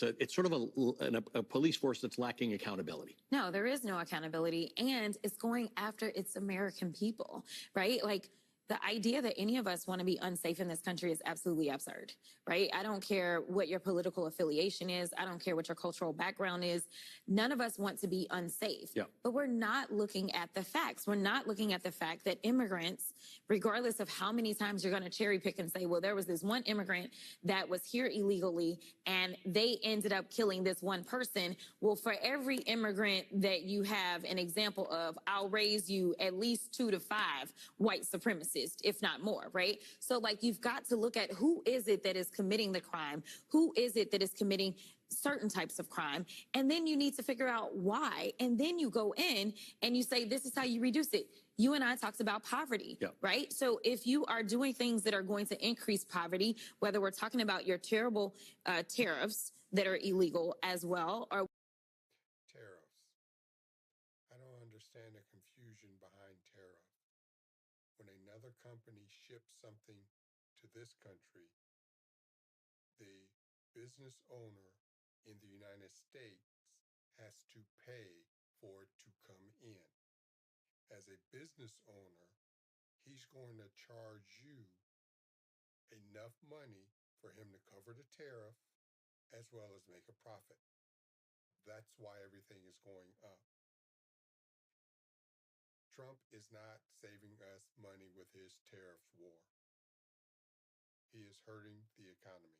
It's sort of a police force that's lacking accountability. No, there is no accountability, and it's going after its American people, right? Like, the idea that any of us want to be unsafe in this country is absolutely absurd, right? I don't care what your political affiliation is. I don't care what your cultural background is. None of us want to be unsafe. Yeah. But we're not looking at the facts. We're not looking at the fact that immigrants, regardless of how many times you're going to cherry pick and say, well, there was this one immigrant that was here illegally and they ended up killing this one person. Well, for every immigrant that you have an example of, I'll raise you at least 2 to 5 white supremacists, if not more, right? So like, you've got to look at who is it that is committing the crime? Who is it that is committing certain types of crime? And then you need to figure out why. And then you go in and you say, this is how you reduce it. You and I talked about poverty, right? So if you are doing things that are going to increase poverty, whether we're talking about your terrible tariffs that are illegal as well, or tariffs. I don't understand the confusion behind tariff. When another company ships something to this country, the business owner in the United States has to pay for it to come in. As a business owner, he's going to charge you enough money for him to cover the tariff as well as make a profit. That's why everything is going up. Trump is not saving us money with his tariff war. He is hurting the economy.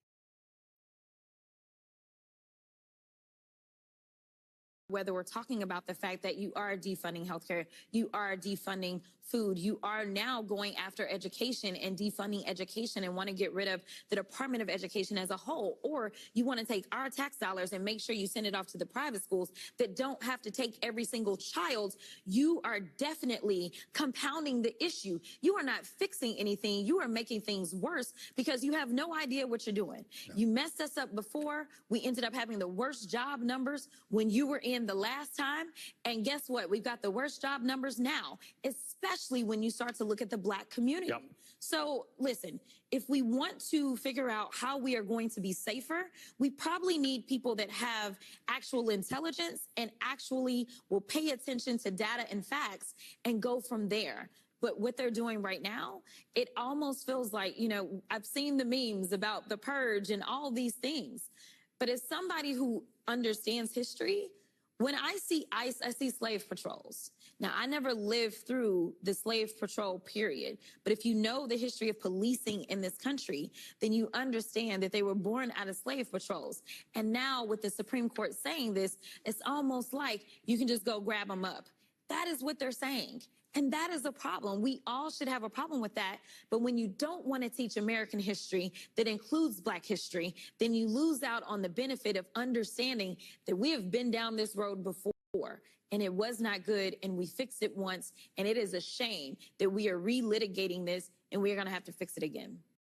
Whether we're talking about the fact that you are defunding healthcare, you are defunding food, you are now going after education and defunding education and want to get rid of the Department of Education as a whole, or you want to take our tax dollars and make sure you send it off to the private schools that don't have to take every single child, you are definitely compounding the issue. You are not fixing anything. You are making things worse because you have no idea what you're doing. No. You messed us up before. We ended up having the worst job numbers when you were in the last time. And guess what? We've got the worst job numbers now, especially when you start to look at the Black community. Yep. So listen, if we want to figure out how we are going to be safer, we probably need people that have actual intelligence and actually will pay attention to data and facts and go from there. But what they're doing right now, it almost feels like, you know, I've seen the memes about the purge and all these things. But as somebody who understands history, when I see ICE, I see slave patrols. Now, I never lived through the slave patrol period, but if you know the history of policing in this country, then you understand that they were born out of slave patrols. And now with the Supreme Court saying this, it's almost like you can just go grab them up. That is what they're saying. And that is a problem. We all should have a problem with that. But when you don't want to teach American history that includes Black history, then you lose out on the benefit of understanding that we have been down this road before and it was not good and we fixed it once. And it is a shame that we are relitigating this and we are going to have to fix it again.